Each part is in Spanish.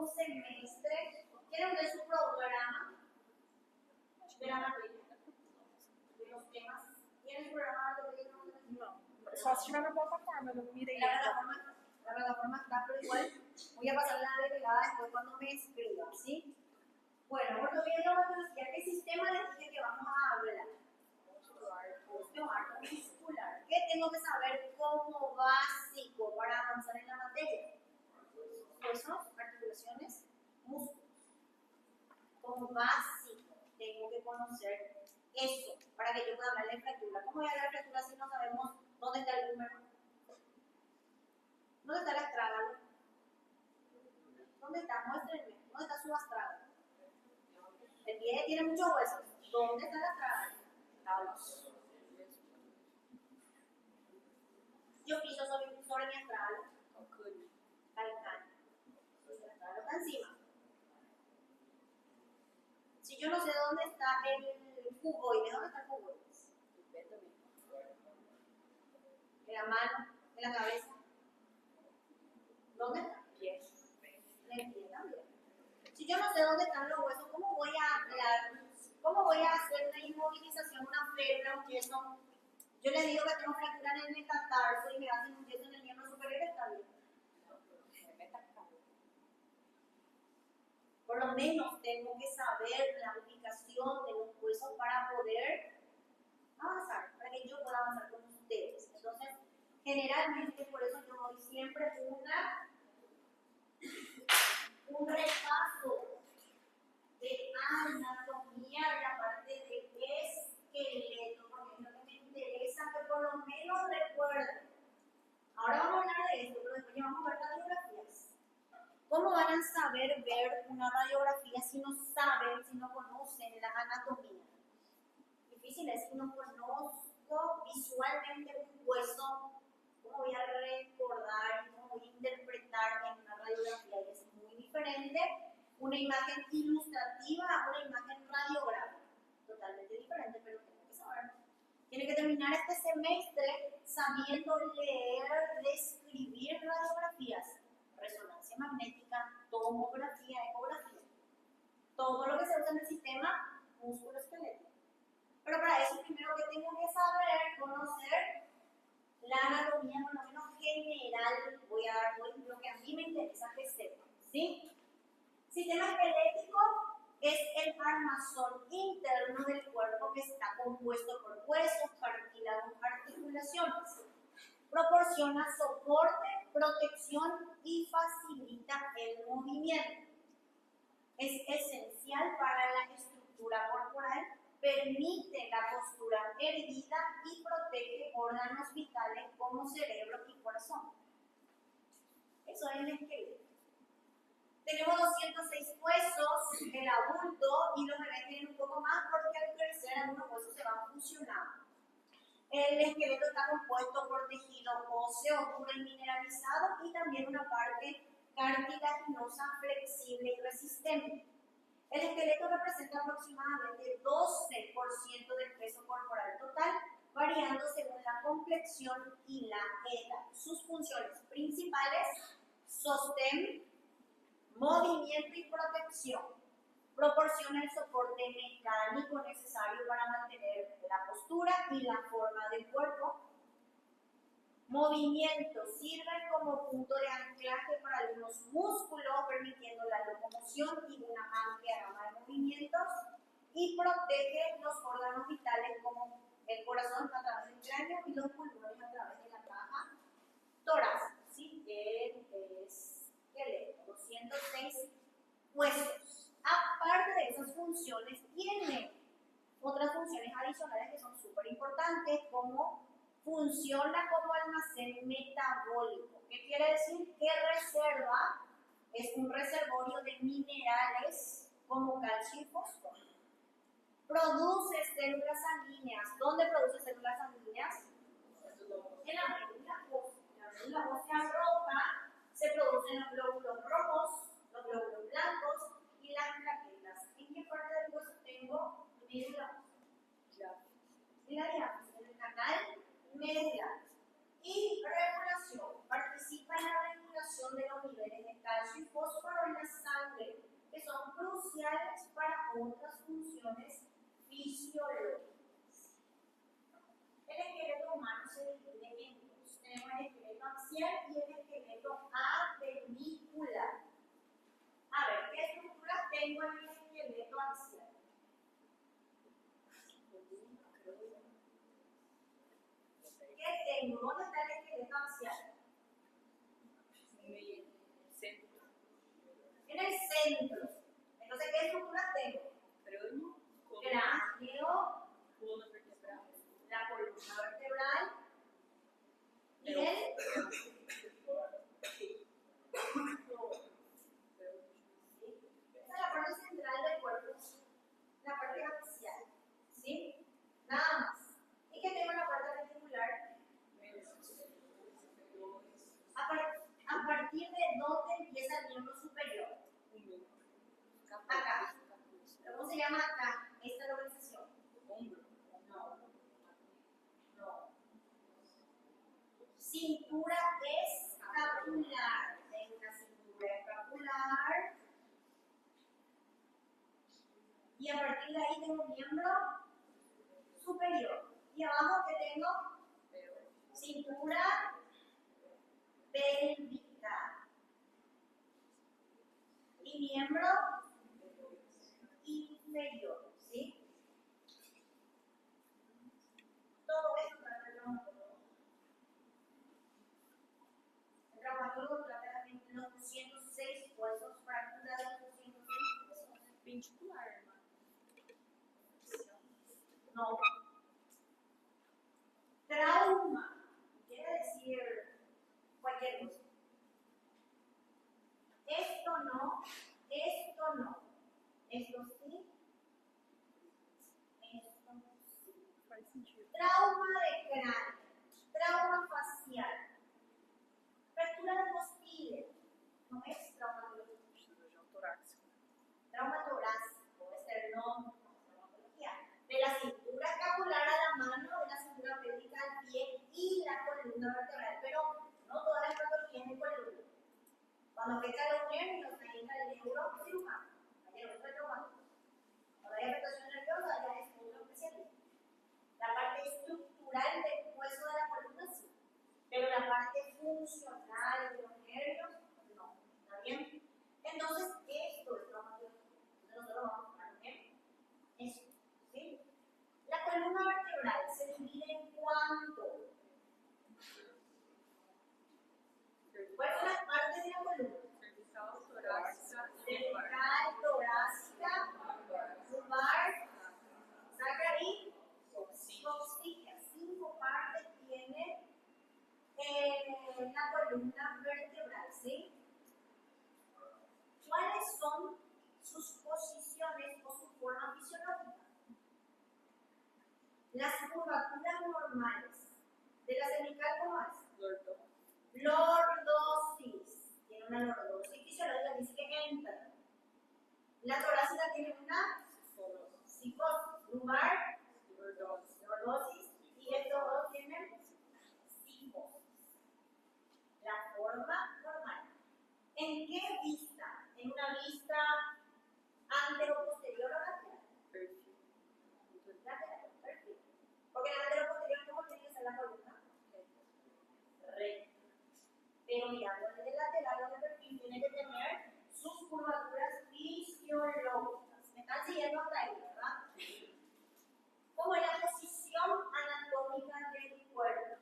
semestre, ¿quieren ver su programa de la materia? De los temas. ¿Tienen su programa de materia? Não. Só se tiver na plataforma, eu não mirei. La plataforma está, pero igual voy a pasar la delegada después cuando me escriban, ¿sí? Bueno, ortopedia y traumatología, ¿qué sistema les dije que vamos a hablar? Muscular. ¿Qué tengo que saber como básico para avanzar en la materia? Huesos, articulaciones, músculos. Como básico tengo que conocer eso para que yo pueda hablar de fractura. ¿Cómo voy a hablar de fractura si no sabemos dónde está el húmero? ¿Dónde está el astrágalo? ¿Dónde está? Muéstrenme. ¿Dónde está su astrágalo? El pie tiene muchos huesos. ¿Dónde está el astrágalo? Talos. Yo piso sobre mi astrágalo. Calcáneo. El astrágalo está encima. Si yo no sé dónde está el cuboide, ¿dónde está el cuboide? En la mano, en la cabeza. ¿Dónde está? En el pie también. Si yo no sé dónde están los huesos, ¿cómo voy a hablar? ¿Cómo voy a hacer una inmovilización, una férula, un yeso? Yo les digo que tengo fractura en el metatarso y me hacen un yeso en el miembro superior, está bien. Por lo menos tengo que saber la ubicación de los huesos para poder avanzar, para que yo pueda avanzar con ustedes. Entonces, generalmente, por eso yo doy siempre un repaso de anatomía de la parte de esqueleto, porque es lo que me interesa que por lo menos recuerden. Ahora vamos a hablar de esto, pero después ya vamos a ver radiografías. ¿Cómo van a saber ver una radiografía si no saben, si no conocen la anatomía? Difícil es si no conozco visualmente un hueso, ¿cómo voy a recordar, cómo voy a interpretar en una radiografía? Y es muy diferente una imagen ilustrativa a una imagen radiográfica. Totalmente diferente, pero tengo que saberlo. Tiene que terminar este semestre sabiendo leer, describir radiografías, resonancia magnética, tomografía, ecografía. Todo lo que se usa en el sistema músculo-esquelético. Pero para eso primero que tengo que saber, conocer la anatomía por lo menos general. Voy a dar lo que a mí me interesa que sepan, ¿sí? Sistema esquelético es el armazón interno del cuerpo que está compuesto por huesos, cartílagos, articulaciones. Proporciona soporte, protección y facilita el movimiento. Es esencial para la estructura corporal, permite la postura erguida y protege órganos vitales como cerebro y corazón. Eso es el esqueleto. Tenemos 206 huesos, el adulto y los bebés tienen un poco más porque al crecer algunos huesos se van fusionando. El esqueleto está compuesto por tejido óseo duro y mineralizado y también una parte cartilaginosa, flexible y resistente. El esqueleto representa aproximadamente 12% del peso corporal total, variando según la complexión y la edad. Sus funciones principales: sostén, movimiento y protección. Proporciona el soporte mecánico necesario para mantener la postura y la forma del cuerpo. Movimiento: sirve como punto de anclaje para algunos músculos, permitiendo la locomoción y una amplia gama de movimientos. Y protege los órganos vitales como el corazón a través del cráneo y los pulmones a través de la caja torácica. ¿Sí? El esqueleto, 206 huesos. Aparte de esas funciones, tiene otras funciones adicionales que son súper importantes, como funciona como almacén metabólico. ¿Qué quiere decir? Que reserva, es un reservorio de minerales como calcio y fósforo. Produce células sanguíneas. ¿Dónde produce células sanguíneas? En la médula ósea. La médula ósea roja se producen los glóbulos rojos, los glóbulos blancos y las plaquetas. ¿En qué parte del hueso tengo médula ósea? En la diáfise, en el canal medular. Y regulación. Participa en la regulación de los niveles de calcio y fósforo en la sangre otras funciones fisiológicas. El esqueleto humano se divide en dos. Tenemos el esqueleto axial y el esqueleto apendicular. A ver, ¿qué estructuras tengo en el esqueleto axial? ¿Qué tengo? ¿Dónde está el esqueleto axial? En el centro. Entonces, ¿qué estructuras tengo? Cráneo, la columna vertebral y el esa es la parte central del cuerpo, la parte axial, ¿sí? Nada más. ¿Y qué tengo en la parte articular? A partir de dónde empieza el miembro superior. Acá. ¿Cómo se llama acá esta localización? No. No. Cintura escapular. Tengo una cintura escapular. Y a partir de ahí tengo miembro superior. Y abajo que tengo cintura pélvica. Y miembro inferior. ¿Sí? Todo eso para el traumatólogo. El traumatólogo trata los 206 huesos, fracturas de los 206 huesos. Vincular, hermano. No. Trauma quiere decir cualquier cosa. Esto no, esto no. Esto sí, esto sí. Faz sentido. Trauma de cráneo, trauma facial, fractura de costilla, no es traumatología. Cirurgião torácico. Trauma torácico, esternón, traumatología. De la cintura escapular a la mano, de la cintura pélvica al pie y la columna vertebral. Pero no todas las patologías de columna. Cuando afecta a los nervios, ahí entra el neurocirujano. Ahí entra el traumatólogo. Cuando hay afectación nerviosa, ya es otro especialista. La parte estructural del hueso de la columna sí, pero la parte funcional de los nervios no. ¿Está bien? Entonces, esto es traumatología. Entonces, nosotros vamos a hablar de eso. ¿Sí? La columna vertebral se divide en cuánto. ¿Cuáles son las partes de la columna? Cervical, torácica. Cervical, torácica, lumbar, sacra y coxilla. 5 partes tiene la columna vertebral, ¿sí? ¿Cuáles son sus posiciones o su forma fisiológica? Las curvaturas normales de la cervical, ¿cómo es? Lordosis. Tiene una lordosis fisiológica, dice que entra. La torácica tiene una psicosis. Lumbar, lordosis. Y estos dos tienen psicosis. La forma normal. ¿En qué vista? ¿En una vista antero-posterior o lateral? Lateral, perfecto. Porque en antero-posterior, ¿cómo tiene que ser la columna? Recta. Pero mirando desde el lateral o el perfil, tiene que tener sus curvaturas fisiológicas. ¿Me están siguiendo hasta ahí, verdad? ¿Cómo es la posición anatómica del cuerpo?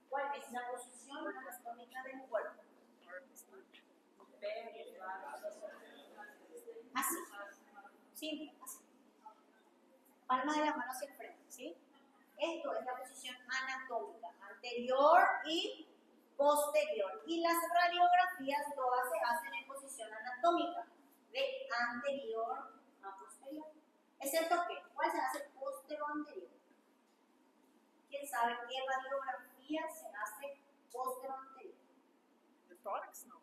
¿Cuál es la posición anatómica del cuerpo? Así. Sí, así. Palma de la mano hacia el frente, ¿sí? Esto es la posición anatómica, anterior y posterior. Y las radiografías todas se hacen en posición anatómica, de anterior a posterior. ¿Excepto qué? ¿Cuál se hace posterior o anterior? ¿Quién sabe qué radiografía se hace posterior o anterior? De tórax, não.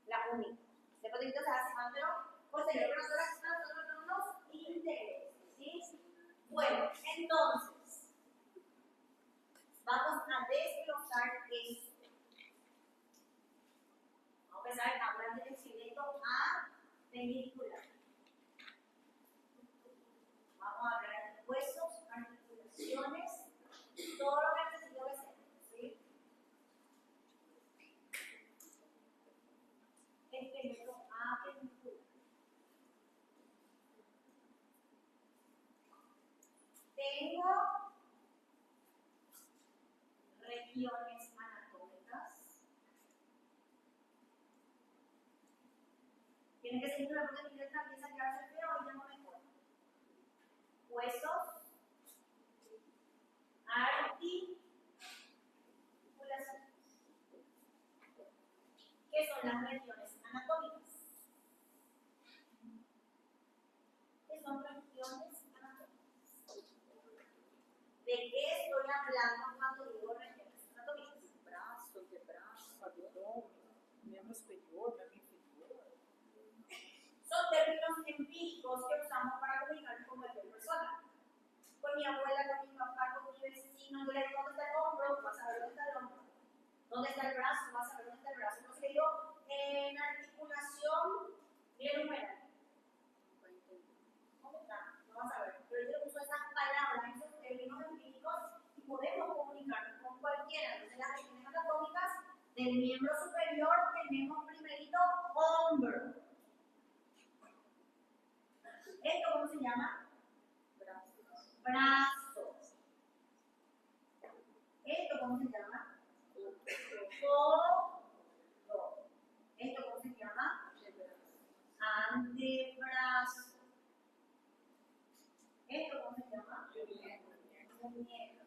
La única. Después de que se hace anterior, posterior, pero nosotros no nos interesa, ¿sí? Bueno, entonces, vamos a desglosar esto. Vamos a empezar a hablar del esqueleto apendicular. regiones anatómicas. Tiene que seguir la parte de letra, empieza a quedarse feo y ya no mejor. Huesos, articulaciones. ¿Qué son las regiones anatómicas? ¿Qué son regiones anatómicas? ¿De qué estoy hablando cuando digo regiones anatómicas? Braço, antebraço, abdômen, membro superior, membro inferior. Son términos empíricos que usamos para comunicarnos con cualquier persona. Con mi abuela, con mi papá, con mi vecino, yo le digo dónde está el hombro, vas a ver dónde está el hombro. ¿Dónde está el brazo? Vas a ver dónde está el brazo. Entonces yo, en articulación, bien numeral. ¿Dónde está? No vas a ver. Pero yo uso esas palabras, esos términos empíricos, y podemos comunicarnos con cualquiera. Entonces las regiones anatómicas del miembro superior tenemos primerito hombro. ¿Esto cómo se llama? Brazo. ¿Esto cómo se llama? Codo. ¿Esto cómo se llama? Antebrazo. ¿Esto cómo se llama? Muñeca.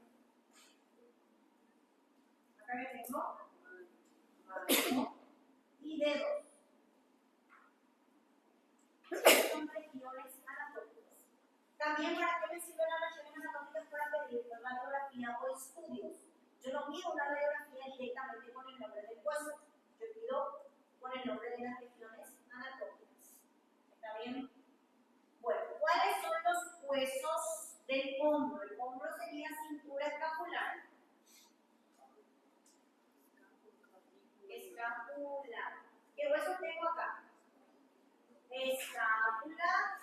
Acá le tengo mano y dedos. Son regiones anatómicas. También, ¿para qué me sirven las regiones anatómicas? Para pedir radiografía o estudios. Yo no pido una radiografía directamente con el nombre del hueso, yo pido con el nombre de las regiones anatómicas. ¿Está bien? Bueno, ¿cuáles son los huesos del hombro? El hombro sería cintura escapular. Escápula. ¿Qué huesos tengo acá? Escápula.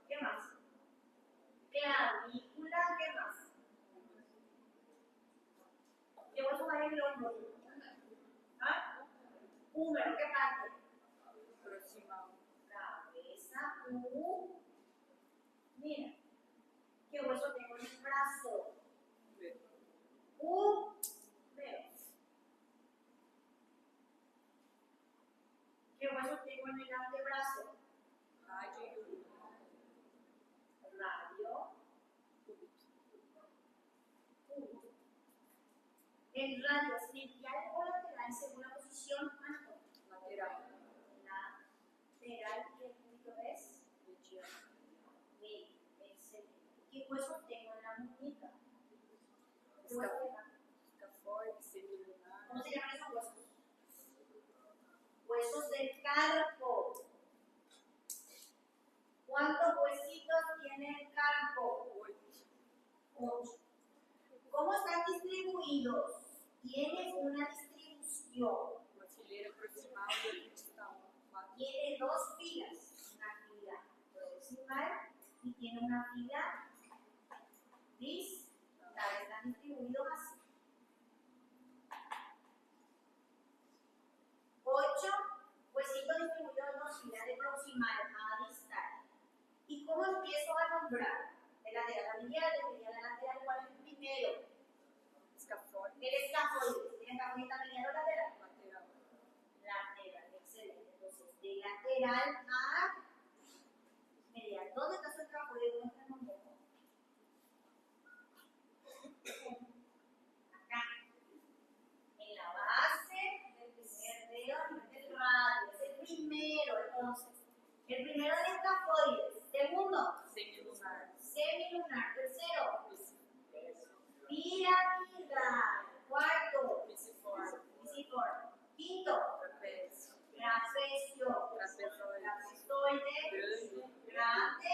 ¿Qué más? Clavícula. ¿Qué más? ¿Qué huesos hay en el hombro? ¿Ah? Húmero. ¿Qué parte? Proximal. Cabeza. Mira. ¿Qué hueso tengo en el brazo? Húmero. ¿Qué hueso tengo en el antebrazo? Rádio. Radio. El radio es medial o lateral según la posición anatómica. Lateral. Lateral y el punto es medio. Excelente. ¿Qué huesos tengo en la muñeca? ¿Qué hueso tengo? Escafoide, semilunar. ¿Cómo se llaman esos huesos? Huesos del carpo. ¿Cuántos huesitos tiene el carpo? 8. ¿Cómo están distribuidos? Tiene una distribución. Uma fileira proximal e distal. Tiene dos filas. Una fila proximal y tiene una fila distal. Están distribuidos así. 8 huesitos distribuidos en dos filas, de proximal a distal. ¿Y cómo empiezo a nombrar? De lateral a medial, de medial a lateral, ¿cuál es el primero? Escafoide. El escafoide. ¿El escafoide está medial o lateral? Lateral. Lateral, excelente. Entonces, de lateral a medial. ¿Dónde está su escafoide? Muéstrame un poco. Acá. En la base del primer dedo y del radio. Es el primero, entonces. El primero del escafoide. Segundo, Semilunar. semilunar. Tercero, piramidal. Cuarto, Pisiforme. pisiforme. Quinto, Trapézio. trapecio. Trapezoide. Trapezoide. Grande.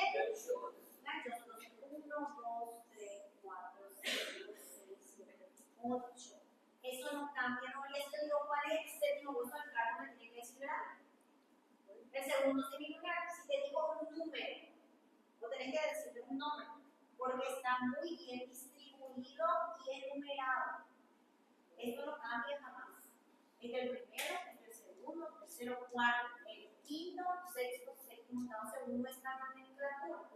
Ganchoso. 1, 2, 3, 4, 5, 6, 7, 8. Eso no cambia, no. Y este digo, ¿cuál es el séptimo hueso del carpo? Me tiene que decir, ¿verdad? El segundo semilunar. Si te digo un número, vos tenés que decirle un nombre, porque está muy bien distribuido y enumerado. Esto no cambia jamás. Entre el primero, entre el segundo, tercero, cuarto, el quinto, sexto, séptimo, octavo, segundo está en nomenclatura.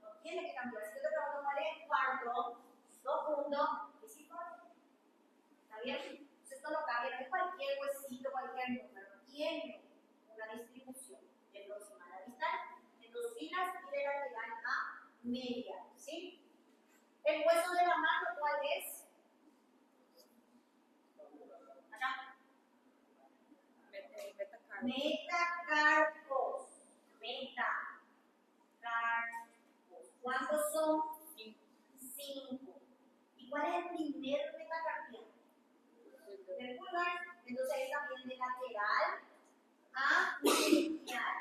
No tiene que cambiar. Si yo te pregunto cuál es el cuarto, 2 puntos, pisiforme. ¿Está bien? Entonces esto lo cambia, no es cualquier huesito, cualquier número, tiene una distribución de proximal a distal, en dos filas y de lateral a media, ¿sí? El hueso de la mano, ¿cuál es? Acá. Metacarpos. Metacarpos. ¿Cuántos son? 5. ¿Y cuál es el primer metacarpiano? El pulgar. Entonces ahí también de lateral a medial.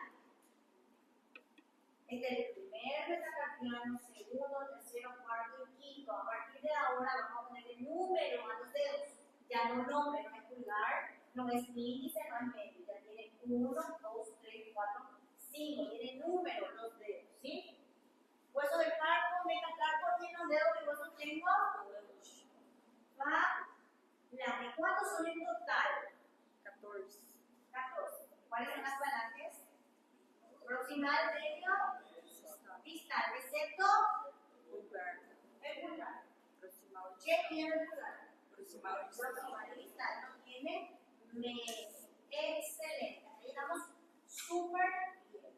Este es el primer metacarpiano, segundo, tercero, cuarto y quinto. A partir de ahora vamos a poner el número a los dedos. Ya no nombre, no es pulgar, no es índice, no es medio. Ya tiene 1, 2, 3, 4, 5. Tiene número los dedos, ¿sí? Hueso del carpo, metacarpo, tiene los dedos que huesos tengo. ¿Cuántos son en total? 14. 14. ¿Cuáles son las falanges? Proximal, medio, distal, excepto Pulgar. el pulgar. Proximal. ¿Qué tiene el pulgar? Proximal. Proximal y distal no tiene medio. Excelente. Ahí estamos súper bien.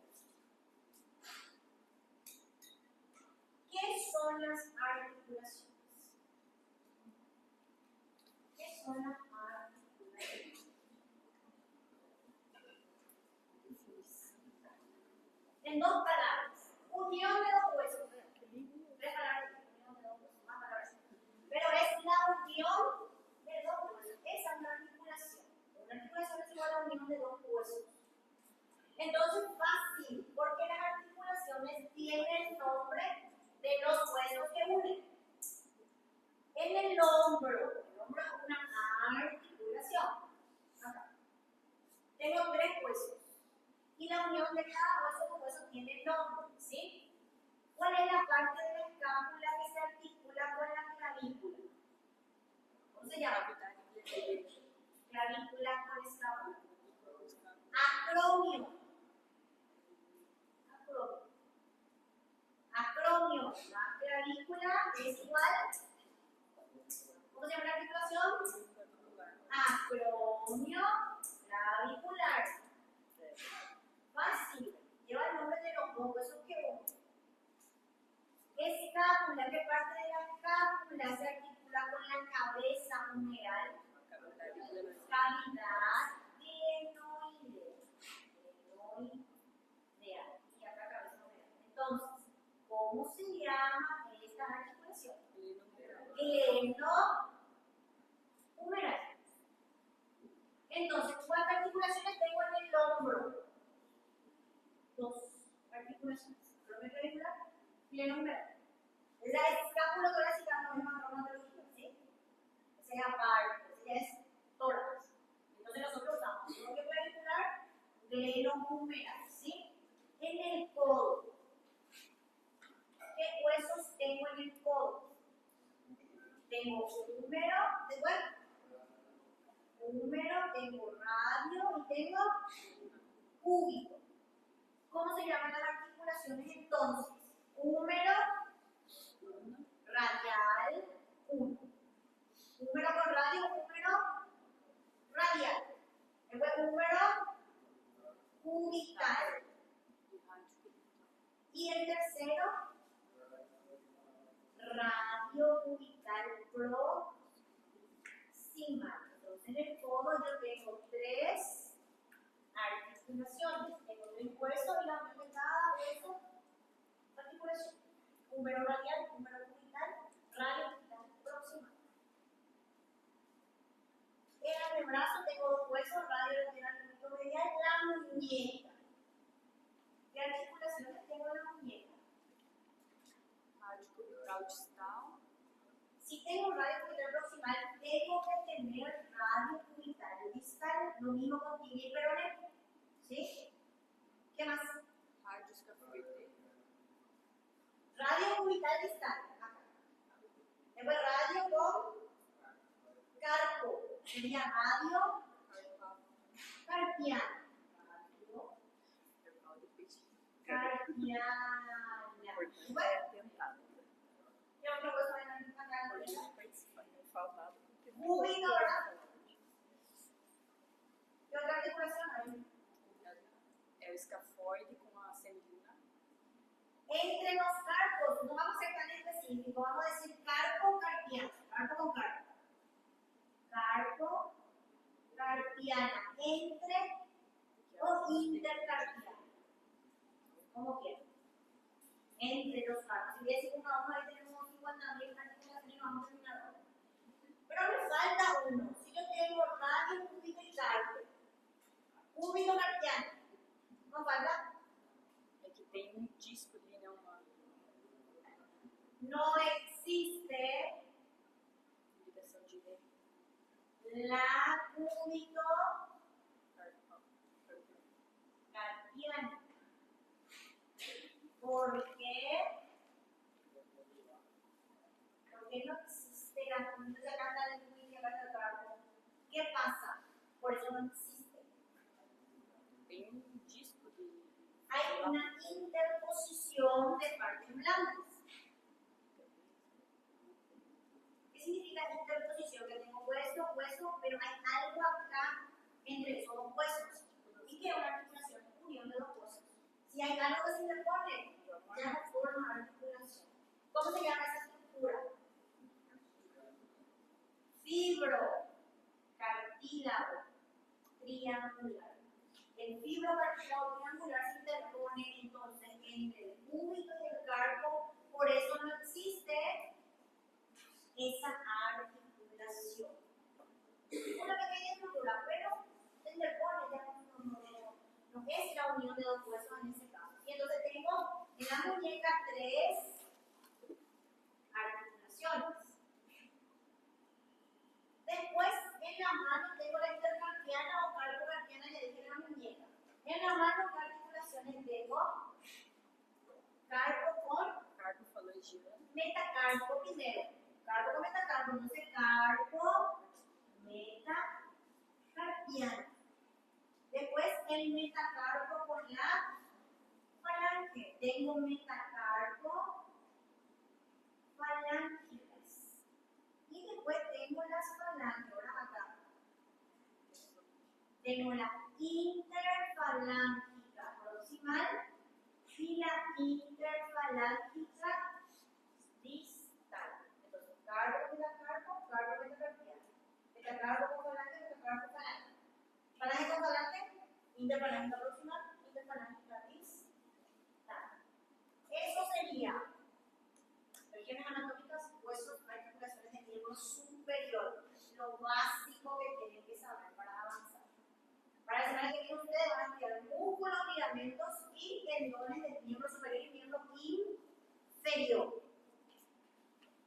¿Qué son las articulaciones? ¿Qué son las articulaciones? En dos palabras. Unión de dos huesos. Tres palabras. Unión de dos huesos. Más palabras. Pero es la unión de dos huesos. Esa es una articulación. Una articulación es igual a la unión de dos huesos. Entonces, fácil, porque las articulaciones tienen el nombre de los huesos que unen. En el hombro es una articulación. Acá. Tengo tres huesos. Y la unión de cada hueso con hueso tiene nombre, ¿sí? ¿Cuál es la parte de la escápula que se articula con la clavícula? ¿Cómo se llama? Clavícula con escápula. Acromio. Acromio. La clavícula es igual. ¿Cómo se llama la articulación? Acromio clavicular. Fácil. Lleva el nombre de los dos huesos que unen. Escápula. ¿Qué parte de la escápula se articula con la cabeza humeral? Cavidad glenoidea. Y acá cabeza humeral. Entonces, ¿cómo se llama esta articulación? Glenohumeral. Entonces, ¿cuántas articulaciones tengo en el hombro? 2 articulaciones. Glenohumeral, glenohumeral. La escápula torácica no es más traumatológica, ¿sí? Esa es aparte, esa es tórax. Entonces nosotros usamos bloque clavicular, glenohumeral, ¿sí? En el codo. ¿Qué huesos tengo en el codo? Tengo húmero, tengo radio y tengo cúbito. ¿Cómo se llaman las articulaciones entonces? Húmero, radial, 1. Húmero con radio, húmero radial. Después húmero cubital. Y el tercero, radio cubital proximal. Entonces en el codo yo tengo 3 articulaciones. Tengo 3 huesos y la unión de cada hueso articulación. Húmero radial, húmero cubital, radio cubital proximal. En el antebrazo tengo 2 huesos, radio lateral, cúbito medial, la muñeca. ¿Qué articulaciones tengo en la muñeca? Rádio cubital distal. Si tengo radio cubital proximal, tengo que tener radio cubital distal, lo mismo con tibia y peroné. ¿Sí? ¿Qué más? Rádio escafoide. Radio cubital distal. Acá. Después radio con carpo. Sería radio carpiana. Radio carpiana. Bueno, ¿qué otro hueso hay acá? Cúbito, ¿verdad? Entre los carpos, no vamos a ser tan específicos, vamos a decir carpo carpiano, carpo con carpo. Carpo carpiana, entre o intercarpiana, como quieran. Entre los carpos. Si hubiese una hoja, ahí tenemos 50.000 articulaciones y vamos a terminar hoy. Pero me falta uno. Si yo tengo radio cúbico y carpo, cúbico carpiano, ¿no falta? É que tem disco ali, né? Uma No existe ligação direta. la cúbito carpiana. ¿Por qué? Porque no existe la cúbito de acá del cúbito y acá del carpo. ¿Qué pasa? Por eso no existe. Tem disco de. Hay una interposición de partes blancas. ¿Qué significa interposición? Que tengo hueso, hueso, pero hay algo acá entre esos dos huesos. Y que es una articulación, unión de dos huesos. Si hay algo que se interpone, ya no forma articulación. ¿Cómo se llama esa estructura? Fibro, cartílago, triangular. El fibrocartílago triangular se interpone entonces entre el cúbito y el carpo, por eso no existe esa articulación. Una pequeña estructura, pero se interpone, ya no es la unión de dos huesos en ese caso. Y entonces tengo en la muñeca 3 articulaciones. Después, en la mano tengo la intercarpiana o carpocarpiana, ya dije en la muñeca. En la mano, ¿qué articulaciones tengo? Carpo con Carpofalangiana. metacarpo primero. Carpo con metacarpo, entonces carpo, metacarpiana. Después, el metacarpo con la falange. Tengo metacarpo, falángitas. Y después tengo las falanges, ahora acá. Tengo la interfalángica proximal y la interfalángica distal. Entonces, carpo, metacarpo, metacarpiana. Metacarpo con falange, metacarpo con falange. Falange con falange, interfalángica proximal, interfalángica distal. Eso sería regiones anatómicas, huesos, articulaciones del miembro superior. Lo básico que tienen que saber para avanzar. Para la semana que viene ustedes van a estudiar músculos, ligamentos y tendones del miembro superior y miembro inferior.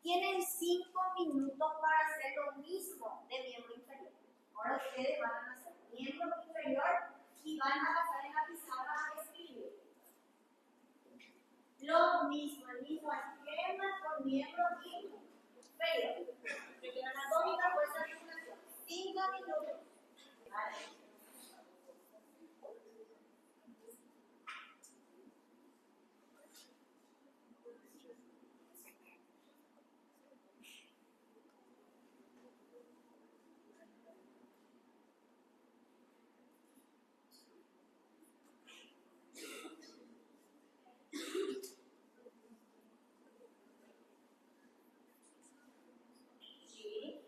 Tienen 5 minutos para hacer lo mismo del miembro inferior. Ahora ustedes van a hacer miembro inferior y van a pasar en la pizarra a escribir. Lo mismo, el mismo esquema con miembro inferior. Región anatómica, fuerza de articulación. 5 minutos. ¿Vale? Sí.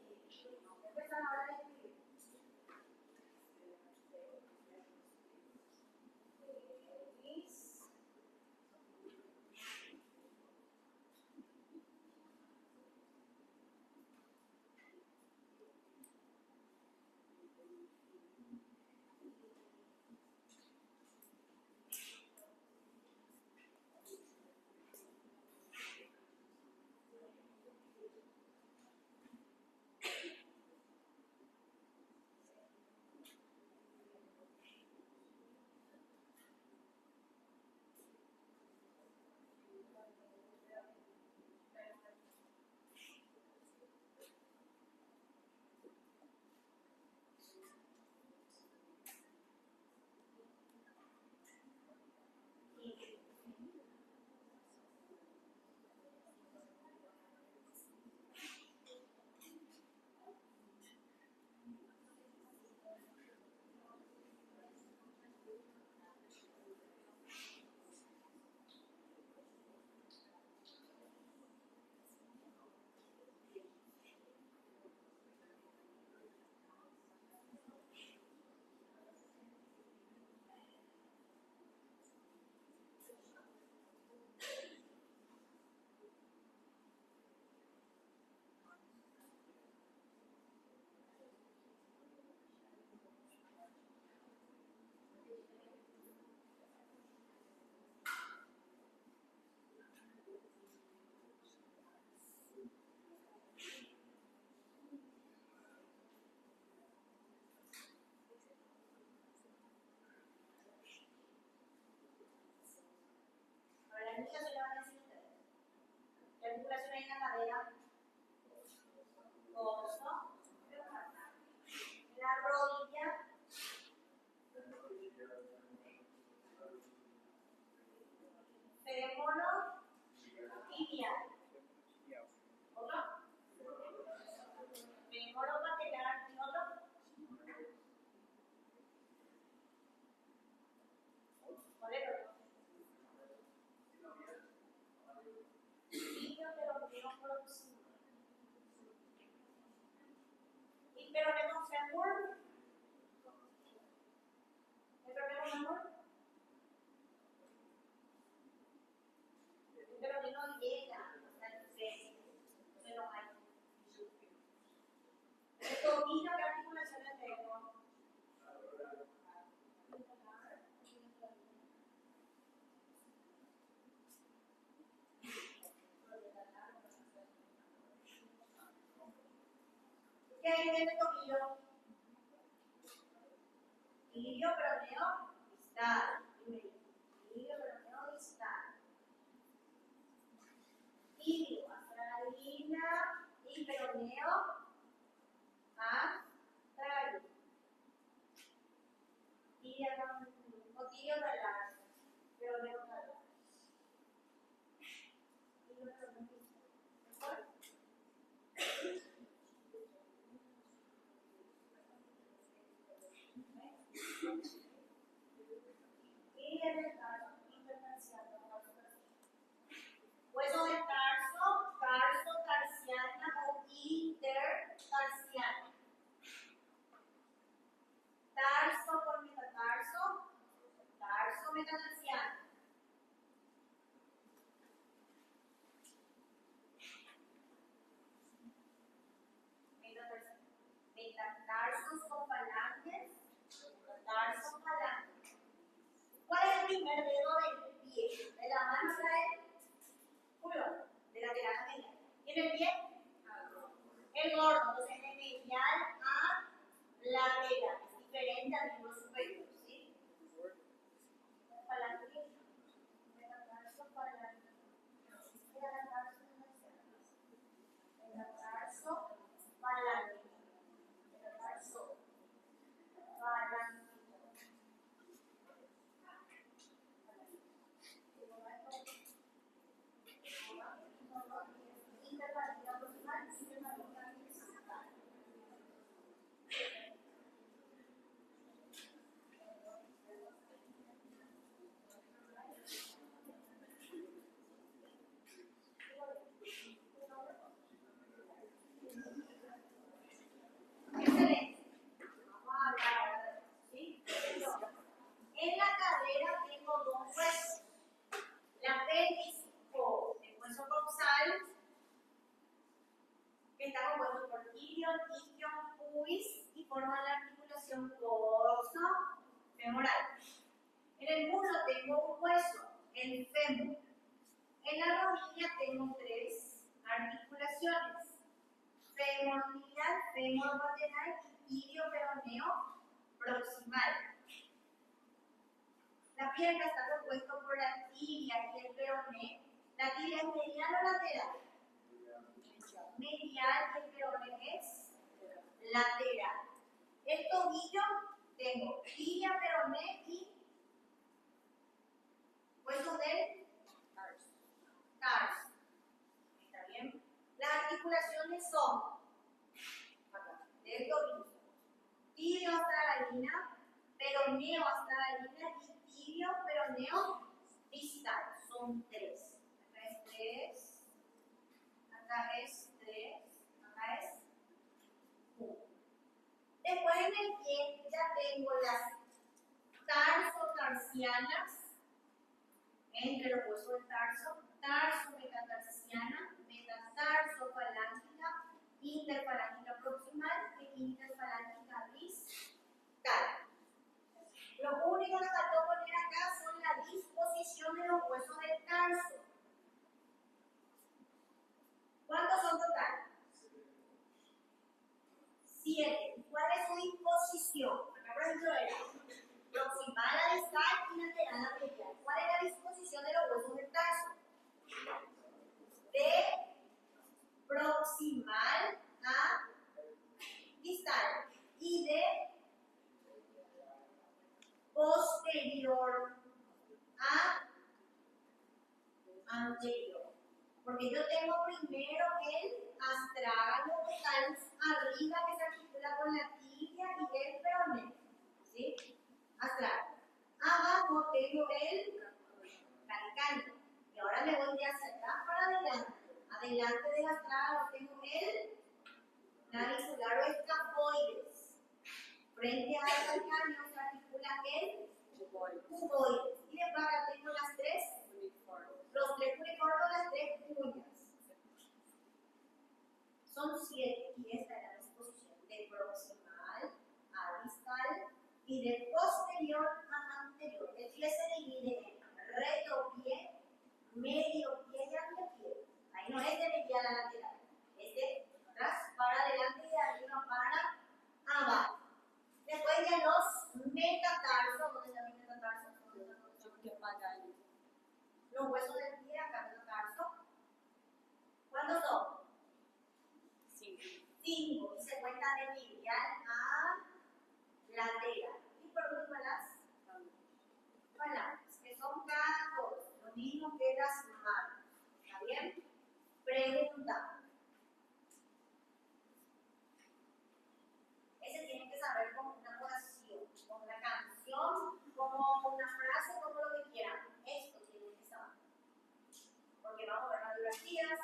fémur. ¿Otro fémur? Pero que no llega hasta el pecho. Entonces no hay. El tobillo, ¿qué articulaciones tengo? ¿Qué hay en el tobillo? Ilio peroneo distal. Ilio peroneo distal. Ilio astralina y peroneo astral. Ilio motillo talar. Peroneo talar. Ilio peroneo distal. Y en el tarso intertarsiano. Hueso del tarso, tarso tarsiana o intertarsiana. Tarso con metatarso, tarso metatarsiano. Metatarsos con falanges, tarso falange. ¿Cuál es el primer dedo del pie? De la mano trae culo, de la tiraja medial. ¿Y en el pie? El gordo, entonces es medial a lateral, es diferente al miembro superior, ¿sí? Falange, metatarso, falange, metatarso, metatarso, falange, metatarso, falange. Excelente. Vamos a hablar, ¿sí? En la cadera tengo dos huesos. La pelvis o el hueso dorsal, que está compuesto por ilion, isquion, pubis y forma la articulación coxo-femoral. En el muslo tengo un hueso, el fémur. En la rodilla tengo tres articulaciones: fémur medial, fémur lateral y ilioperoneo proximal. La pierna está compuesta por la tibia y el peroné. La tibia es medial o lateral. Medial y el peroné es lateral. El tobillo tengo tibia, peroné y hueso del tarso. ¿Está bien? Las articulaciones son acá, del tobillo: tibio astralina, peroneo astralina y tibio peroneo distal. Son tres. Acá es tres. Acá es tres. Acá es uno. Después en el pie ya tengo las tarso-tarsianas entre los huesos del tarso, tarso-metatarsiana, metatarso-falángica, interfalángica proximal e interfalángica distal. Lo único que faltó poner acá son la disposición de los huesos del tarso. ¿Cuántos son total? 7. ¿Cuál es su disposición? Acá por ejemplo era proximal a distal y lateral a medial. ¿Cuál es la disposición de los huesos del tarso? De proximal a distal y de posterior a anterior. Porque yo tengo primero el astragaloctal arriba que se articula con la tibia y el peroné. ¿Sí? Astral. Abajo tengo el calcáneo. Y ahora me voy de hacia atrás para adelante. Adelante del astral tengo el navicular o escafoides. Frente al calcáneo se articula el cuboide, cuboide. Y después acá tengo las tres, uniforme. los tres uniformes, las tres cuñas. Son 7 y esta es la disposición de proximal a distal y de posterior a anterior. El pie se divide en retropié, medio pie y antepié. Ahí no es de medial a lateral, es de atrás para adelante y de arriba para abajo. Después ya los metatarsos, ¿dónde está mi metatarso? Tive que apagar ali. Los huesos del pie, acá metatarso. ¿Cuántos son? 5. 5 y se cuenta de medial a lateral. Y por último las falanges, que son cada cosa, lo mismo que las manos. ¿Está bien? Pregunta. Ese tiene que saber como una oración, como una canción, como una frase, como lo que quieran. Esto tiene que saber. Porque vamos a ver radiografías.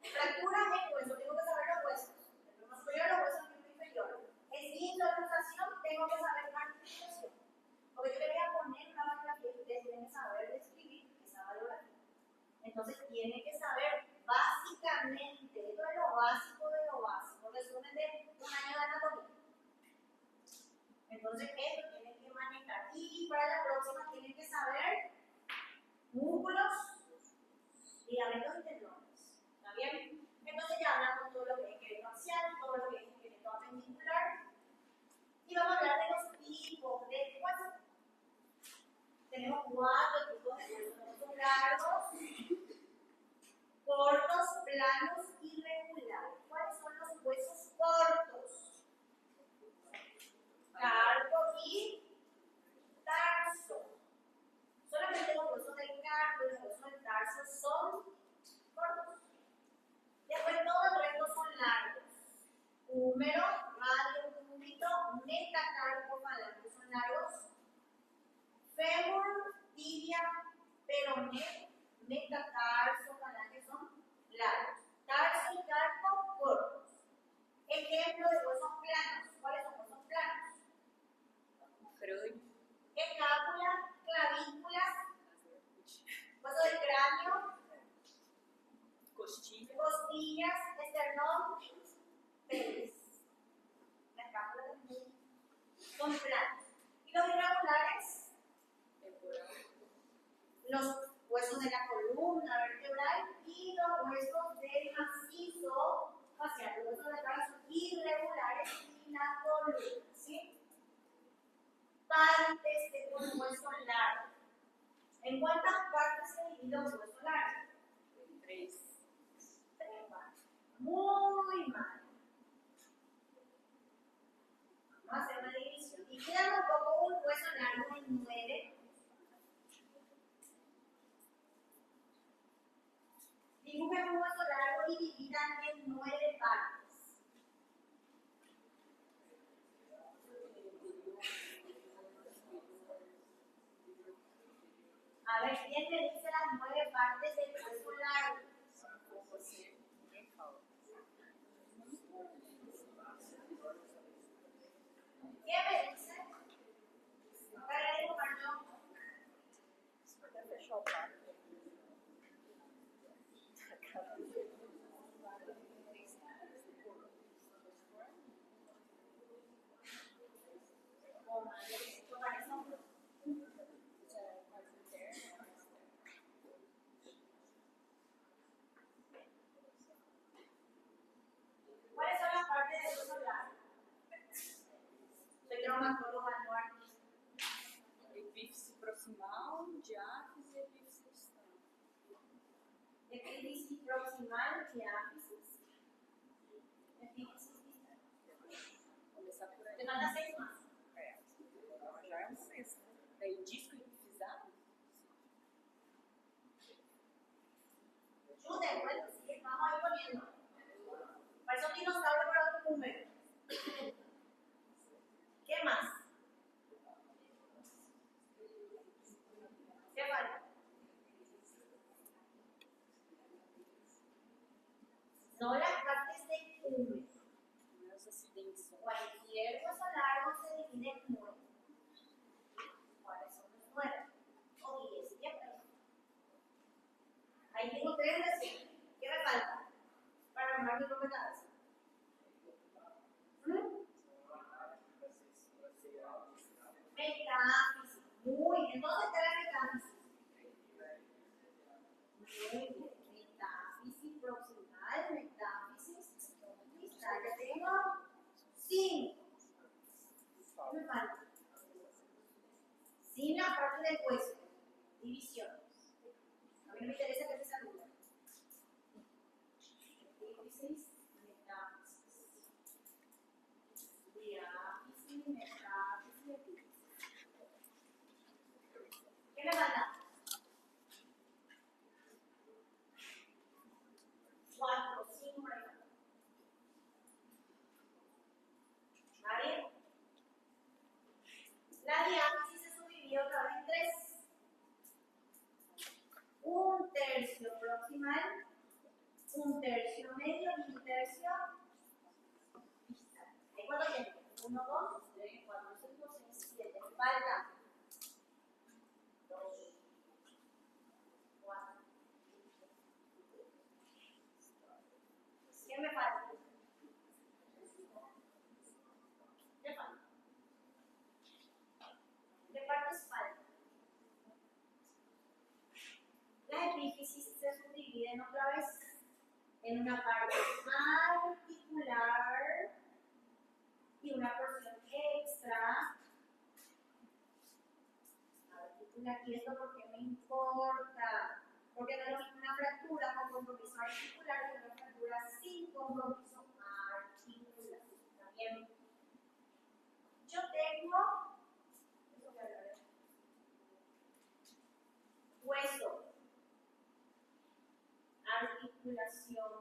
Fracturas en hueso, tengo que saber los huesos. El miembro superior, los huesos del miembro inferior. Esguince-luxación, tengo que saber articulación. Porque yo le voy a poner una radiografía y ustedes tienen que saber describir esa radiografía. Entonces tienen que saber básicamente, esto es lo básico de lo básico, resumen de un año de anatomía. Entonces esto tienen que manejar. Y para la próxima tienen que saber músculos, ligamentos y tendones. ¿Está bien? Entonces ya hablamos todo lo que es esqueleto axial, todo lo que es esqueleto apendicular. Y vamos a hablar de los tipos de huesos. Tenemos 4 tipos de huesos. Son largos, cortos, planos y regulares. ¿Cuáles son los huesos cortos? Carpo y tarso. Solamente los huesos del carpo y los huesos del tarso son cortos. Después todo el resto son largos. Húmero, radio, cúbito, metacarpo, falange son largos. Fémur, tibia, peroné, metatarso, falange son largos. Tarso y carpo cortos. Ejemplo de huesos planos. ¿Cuáles son huesos planos? Crânio. Escápula, clavículas, hueso del cráneo, Costilha. costillas, esternón, pelvis. La escápula también son planos. Y los irregulares, Temporal. los huesos de la columna vertebral y los huesos del macizo facial. Los huesos de acá son irregulares y la columna. ¿Sí? Partes de un hueso largo. ¿En cuántas partes se divide un hueso largo? 3. 3 partes. Muy mal. Vamos a hacer una división. Y queda un poco un hueso largo en 9. Dibujen un hueso largo y dividan en 9 partes. A ver, ¿quién me dice las 9 partes del hueso largo? Com você, ninguém fala. ¿Quién me dice? Para dibujar yo. Até fechar o papo. ¿Cuáles son las partes del hueso largo? Soy traumatóloga, no artista. Epífice proximal, diáfise e epífice distal. Epífisis proximal, diáfisis. Epífisis distal. Começar por aí. Te falta 6 más. É. Já é uma sexta. Daí disco epifizado. Chute, bueno, sí, vamos a ir poniendo. Parece un dinosaurio para un número. ¿Qué más? ¿Qué falta? ¿En dónde está la metáfisis? Metáfisis proximal, metáfisis distal. Ya tengo 5. ¿Qué me falta? Sin la parte del hueso. Divisiones. A mí no me interesa que se duda. Diáfisis, metáfisis. Diáfisis, metáfisis, epífisis. ¿Qué me falta? 4, 5, ¿está bien? La diáfisis se subdivide otra vez en 3. Un tercio proximal, un tercio medio y un tercio distal. ¿Hay cuánto tiempo? 1, 2, 3, 4, 5, 6, 7. Falta 2, 4. ¿Qué me falta? ¿Qué falta? ¿Qué partes faltan? La epífisis se subdividen otra vez en una parte articular y una porción extra. Articular, y esto porque me importa, porque no es lo mismo una fractura con compromiso articular que una fractura sin compromiso articular. ¿También? Yo tengo hueso, articulación,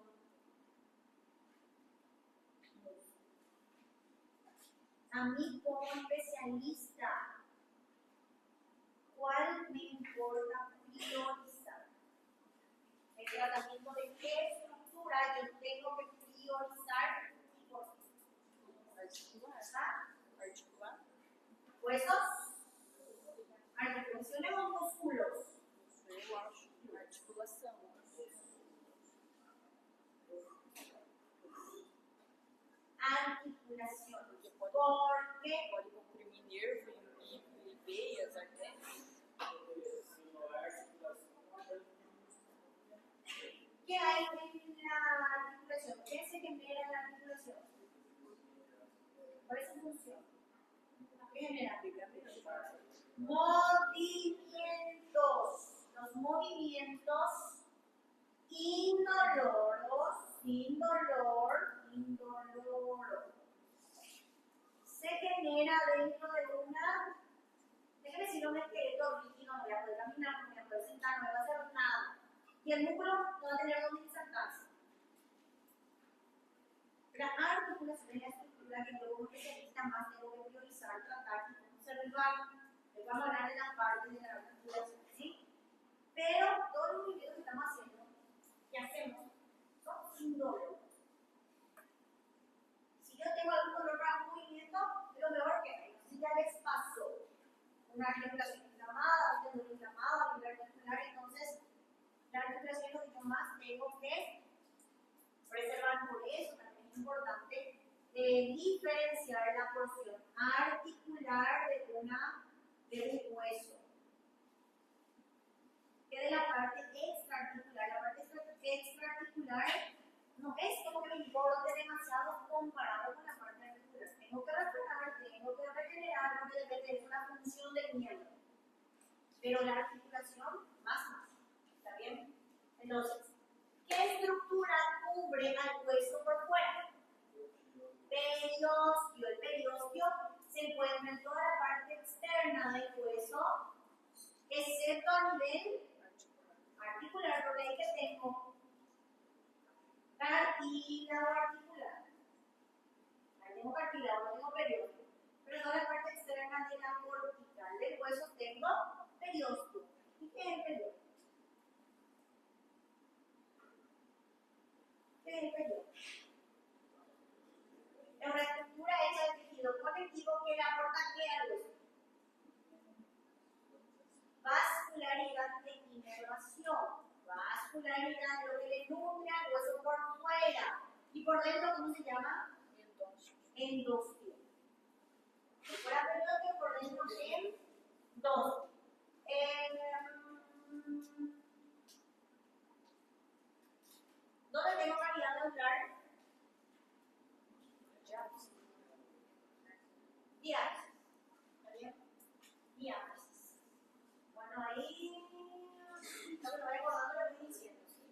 a mí como especialista, ¿cuál me importa priorizar? El tratamiento de qué estructura yo tengo que priorizar y por qué. Articular. Huesos, articulaciones o músculos. Eu acho que articulação. Articulación. Porque pode Porque comprimir nervo e veias, artérias. ¿qué hay en la articulación? ¿Qué se genera en la articulación? ¿Cuál es su función? ¿Qué genera? Movimientos. Los movimientos indoloros, sin dolor, indoloro. Se genera dentro de una, déjeme decir, un esqueleto rígido, no voy a poder caminar, no voy a poder sentar, no voy a hacer nada. Y el músculo no va a tener dónde insertarse. La articulación es la estructura que yo como especialista más tengo que priorizar, tratar y conservar. Les vamos a hablar de la parte de la articulación, ¿sí? Pero todos los movimientos que estamos haciendo, que hacemos, son indoloros. Si yo tengo algún dolor para un movimiento, es lo mejor que hay. Si ya les pasó una articulación inflamada, un tendón inflamado a nivel articular, entonces la articulación es lo que yo más tengo que preservar. Por eso también es importante diferenciar la porción articular de un hueso. Que de la parte extraarticular. La parte extraarticular no es como que me importe demasiado comparado con la parte articular. Tengo que reparar, tengo que regenerar, porque depende de una función del miembro. Pero la articulación, más. ¿Está bien? Entonces, ¿qué estructura cubre al hueso por fuera? Periostio. El periostio se encuentra en toda la parte externa del hueso, excepto a nivel articular, porque ahí que tengo cartílago articular. Ahí tengo cartílago, no tengo periostio. Pero en toda la parte externa de la cortical del hueso tengo periostio. ¿Y qué es el periostio? ¿Qué es el periostio? Es una estructura hecha de tejido conectivo que le aporta ¿qué al hueso? Vascularidad de inervación. Vascularidad, lo que le nutre al hueso por fuera. Y por dentro, ¿cómo se llama? Endostio. Por fuera periódico, por dentro endostio. Diálisis. ¿Está bien? Diálisis. Bueno, ahí no me voy acordando lo que estoy diciendo. ¿Sí?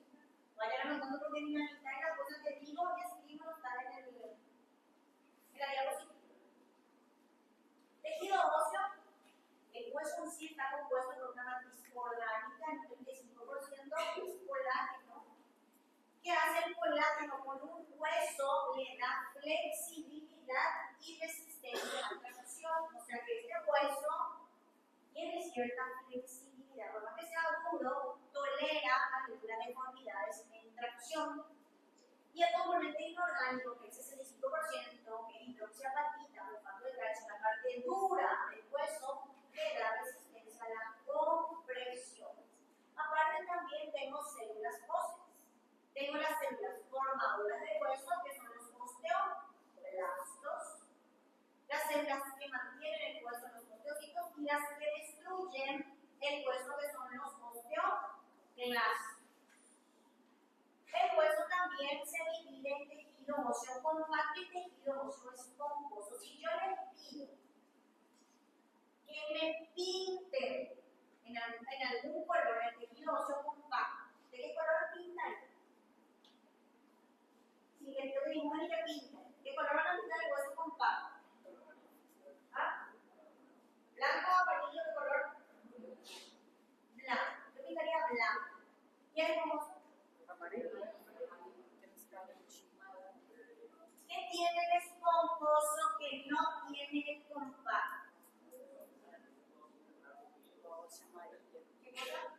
Vayan anotando porque en la mitad de las cosas que digo y escribo no están en la diapositiva. Tejido óseo. El hueso en sí está compuesto por una matriz orgánica, el 35% es colágeno. ¿Qué hace el colágeno con un hueso? Le da flexibilidad y resistencia a la tracción. O sea que este hueso tiene cierta flexibilidad. Por más que sea duro, tolera algunas deformidades en tracción. Y el componente inorgánico, que es el 65%, que es hidroxiapatita, fosfato de calcio, la parte dura del hueso, le da resistencia a la compresión. Aparte también tengo células óseas. Tengo las células formadoras de hueso, que son los osteoblastos, las células que mantienen el hueso, los osteocitos, y las que destruyen el hueso, que son los osteoclastos. El hueso también se divide en tejido óseo compacto y tejido óseo esponjoso. Si yo les pido que me pinten en algún color el tejido óseo compacto, ¿de qué color pintan? Si les pido que dibujen y que pinten, ¿qué color van a pintar el hueso compacto? ¿Ah? ¿Blanco o amarillo de color? Blanco. Yo pintaría blanco. ¿Y el esponjoso? Amarillo. ¿Qué tiene el esponjoso que no tiene el compacto? ¿Qué cosa?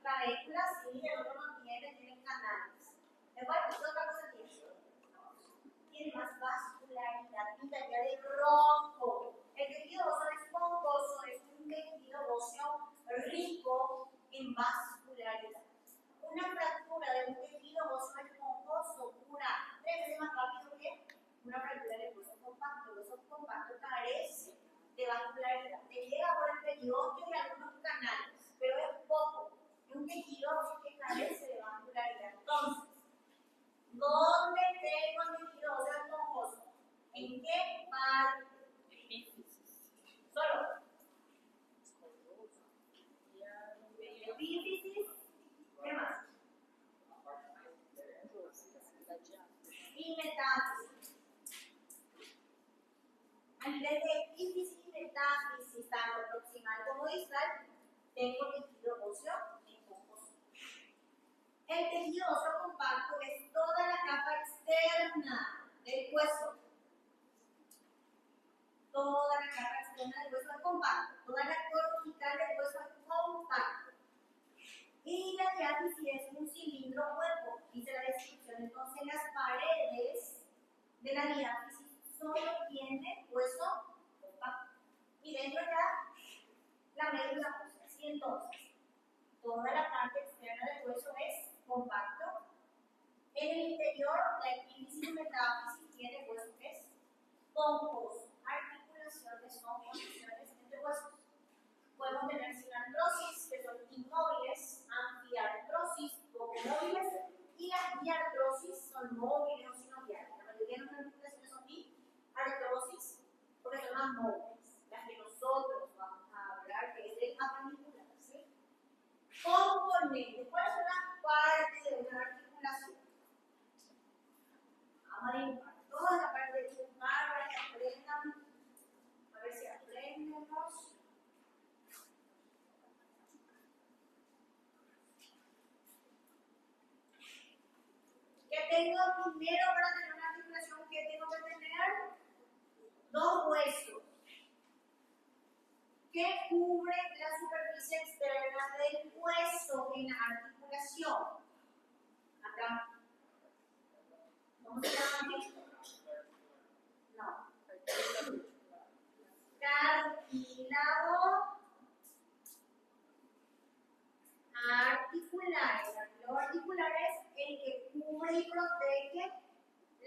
Clavículas, sí, el otro no tiene canales. Después, ¿qué otra cosa tiene? Tiene más vascularidad, pintaría de rojo. El tejido óseo esponjoso es un tejido óseo rico en vascularidad. Una fractura de un tejido óseo esponjoso cura 3 veces más rápido que una fractura del hueso compacto. El hueso compacto carece de vascularidad. Te llega por el periósteo y algunos canales, pero es poco. Es un tejido óseo que carece de vascularidad. Entonces, ¿dónde tengo el tejido óseo esponjoso? ¿En qué parte? Solo. Epífisis. ¿Qué más? Y metáfisis. A nivel de epífisis y metáfisis, tanto proximal como distal, tengo tejido óseo esponjoso. El tejido óseo compacto es toda la capa externa del hueso. Toda la capa externa del hueso es compacto. Toda la cortical del hueso es compacto. Y la diáfisis es un cilindro hueco, dice la descripción. Entonces las paredes de la diáfisis solo tienen hueso compacto. Y dentro ya la médula ósea. ¿Sí? Entonces, toda la parte externa del hueso es compacto. En el interior, la epífisis y metáfisis tiene hueso que es composto. Articulaciones son conexiones entre huesos. Podemos tener sinartrosis, que son inmóviles, anfiartrosis, poco móviles, y las diartrosis son móviles o sinoviales. La mayoría de nuestras articulaciones son diartrosis, porque son más móviles. Las que nosotros vamos a hablar, que es el apendicular, ¿sí? Componentes. ¿Cuáles son las partes de una articulación? Vamos a dibujar toda la parte de dibujar para que aprendan. A ver si aprendemos. ¿Qué tengo primero para tener una articulación? ¿Qué tengo que tener? Dos huesos. ¿Qué cubre la superficie externa del hueso en la articulación? Acá. ¿Cómo se llama esto? No. Cartílago articular. El cartílago articular es el que cubre y protege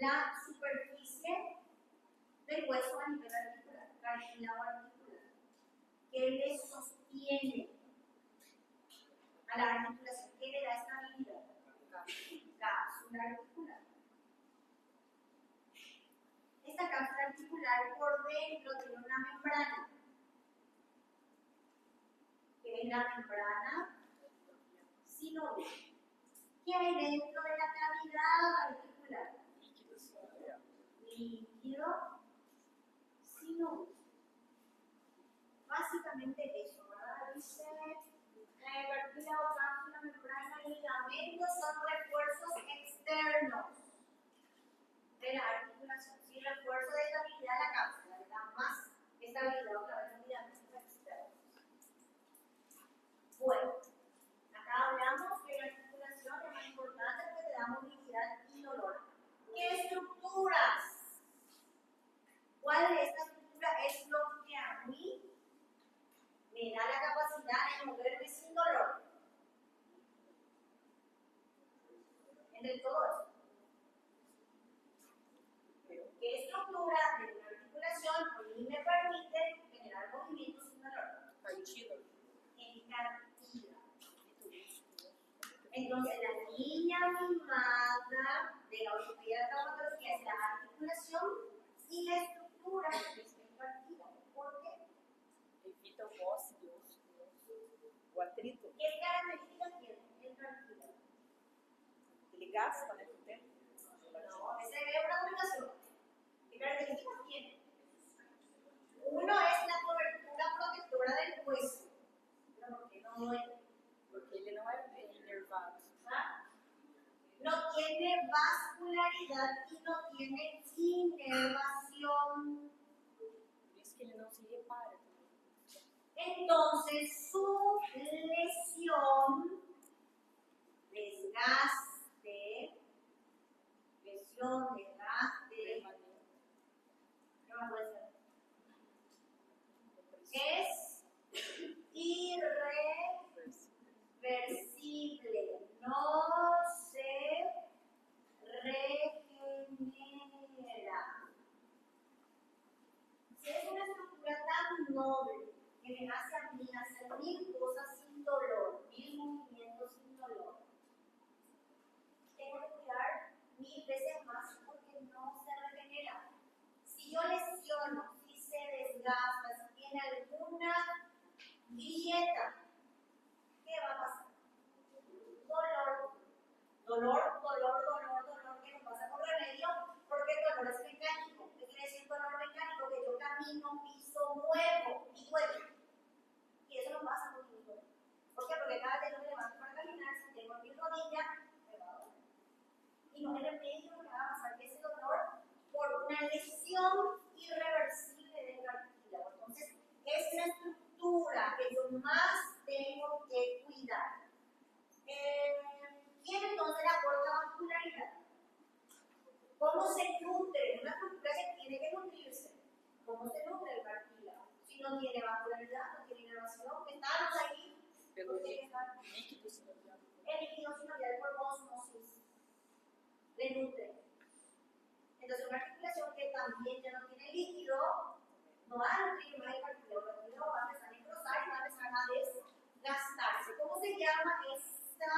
la superficie del hueso a nivel articular. Cartílago articular. ¿Qué le sostiene a la articulación? ¿Qué le da estabilidad? Cápsula articular. Esta cápsula articular por dentro tiene una la membrana. ¿Qué es la membrana? Sinovial. ¿Qué hay dentro de la cavidad articular? Líquido sinovial. Básicamente eso, ¿verdad? Dice, cartílago, cápsula, membrana y ligamentos son refuerzos externos de la articulación. Sí, refuerzo de estabilidad de la cápsula, le da más estabilidad otra vez los ligamentos externos. Bueno, acá hablamos que la articulación es más importante porque te da movilidad y dolor. ¿Qué estructuras? ¿Cuál de estas estructuras es lo que a mí me da la capacidad de moverme sin dolor? Entre todo eso. ¿Qué estructura de una articulación a mí me permite generar movimientos sin dolor? Cartílago. En cartílago. Entonces, la línea mimada de la ortopedia de traumatología es la articulación y la estructura que es el cartílago. ¿Por qué? Evita o roce de osso com osso. O atrito. ¿Qué características tiene el cartílago? Ele gasta, né, com o tempo. No, esa es una combinación. ¿Qué características tiene? Uno es la cobertura protectora del hueso. Pero ¿por qué no duele? Porque ele não é enervado. ¿Ah? No tiene vascularidad y no tiene inervación. Por isso que ele não se repara também. Entonces, su lesión, desgaste, Permanente. no puede ser, Compressão. es irreversible, no se regenera. Si es una estructura tan noble que me hace a mí hacer mil cosas sin dolor, mil movimientos sin dolor, tengo que cuidar 1000 veces más porque no se regenera. Si yo lesiono, si se desgasta, si tiene alguna grieta, ¿qué va a pasar? Dolor, dolor, dolor, dolor, dolor, que no pasa por remedio, porque el dolor es mecánico. ¿Qué quiere decir dolor mecánico? Que yo camino, piso, muevo y duele. Y eso no pasa con mi cuerpo. ¿Por qué? Porque cada vez que yo me levanto para caminar, si tengo en mi rodilla, me va a doler. Y no es remedio lo que va a pasar, que ese dolor por una lesión irreversible del cartílago. Entonces, es la estructura que yo más tengo que cuidar. ¿Quién entonces aporta vascularidad? ¿Cómo se nutre? Una estructura que tiene que nutrirse. ¿Cómo se nutre el cartílago? Si no tiene vascularidad, no tiene inervación, estamos ahí. Pelo líquido sinovial. El líquido sinovial por osmosis le nutre. Entonces, una articulación que también ya no tiene líquido, no va a nutrir más el cartílago, el cartílago va a empezar a necrosar y va a empezar a desgastarse. ¿Cómo se llama esta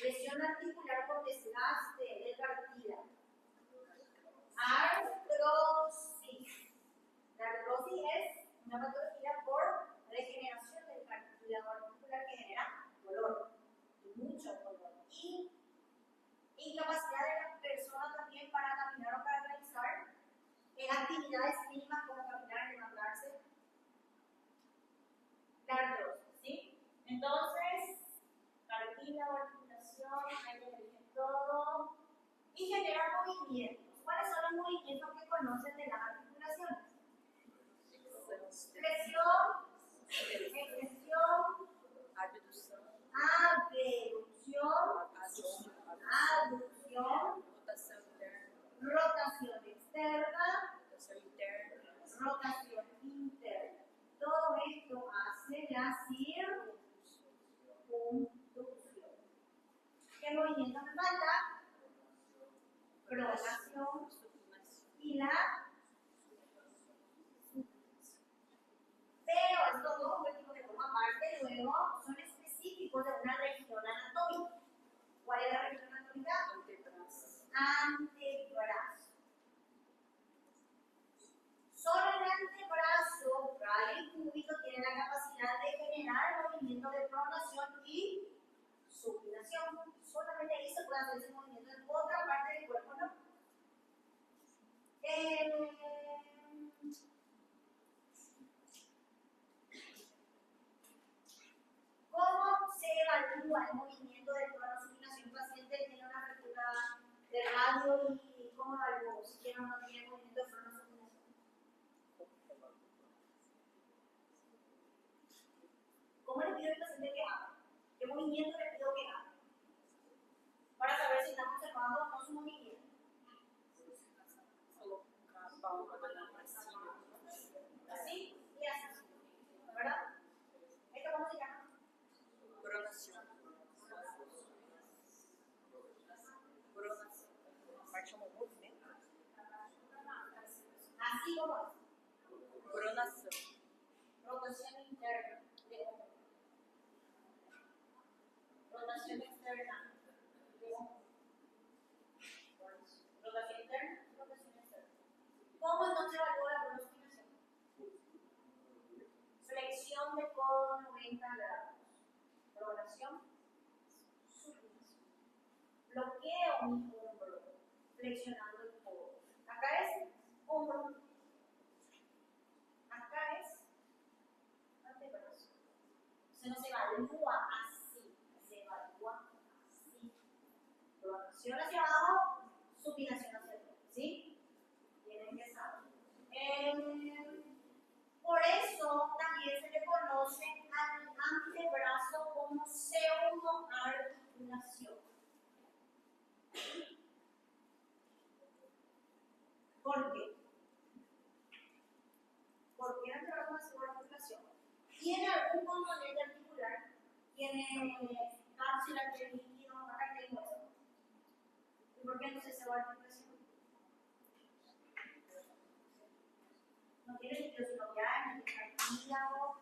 lesión articular por desgaste del cartílago? Artrosis. La artrosis es una patología por regeneración del cartílago articular que genera dolor, mucho dolor. Y incapacidad de la persona también para caminar o para realizar actividades mínimas como caminar, levantarse. La artrosis, ¿sí? Entonces, cartílago, articulación, ahí ya dije todo. Y genera movimientos. ¿Cuáles son los movimientos que conocen de las articulaciones? Flexión, extensión, Abdução. abducción, aducción, Rotação interna. rotación externa, Rotação interna. rotación interna. Todo esto hace la circunducción. ¿Qué movimiento me falta? Pronación y la puede hacer ese movimiento en otra parte del cuerpo, ¿no? ¿Cómo se evalúa el movimiento del corazón supinación? Un paciente tiene una fractura de radio y ¿cómo evalúo si tiene o no tiene movimiento de corazón supinación? ¿Cómo le pido al paciente que haga? ¿Qué movimiento le pido que haga? Para saber si estamos observando o no su movimiento. Así y así, ¿verdad? ¿Esto cómo se llama? Pronação. Parte chama movimento. Así como es. Pronação. Rotación interna de hombro. Rotación externa de hombro. Rotación interna, rotación externa. ¿Cómo entonces evalúa la pronosticación? Flexión de codo 90 grados. Pronación, supinación. Bloqueo mi hombro, flexionando el codo. Acá es hombro. Acá es antebrazo. Se nos evalúa así. Se evalúa así. Pronación hacia abajo, supinación hacia arriba. ¿Sí? Tienen que saber. Por eso también se le conoce al antebrazo como pseudoarticulación. ¿Por qué? ¿Por qué el antebrazo es pseudoarticulación? ¿Tiene algún componente articular? ¿Tiene cápsula, tiene líquido, acá tiene hueso? ¿Y por qué no se pseudoarticulación? No tiene líquido sinovial, no tiene cartílago,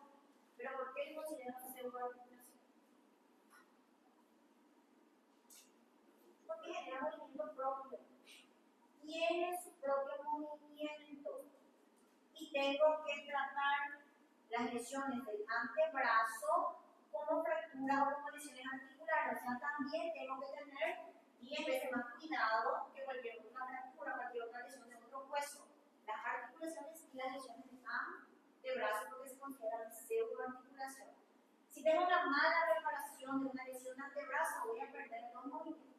pero ¿por qué consideramos pseudoarticulación? Porque genera movimiento propio, tiene su propio movimiento y tengo que tratar las lesiones del antebrazo como fractura o como lesiones articulares, o sea, también tengo que tener 10 veces más cuidado que cualquier otra fractura, cualquier otra lesión de otro hueso. Las articulaciones y las lesiones del antebrazo porque se consideran pseudoarticulación. Si tengo una mala reparación de una lesión de antebrazo, voy a perder los movimientos.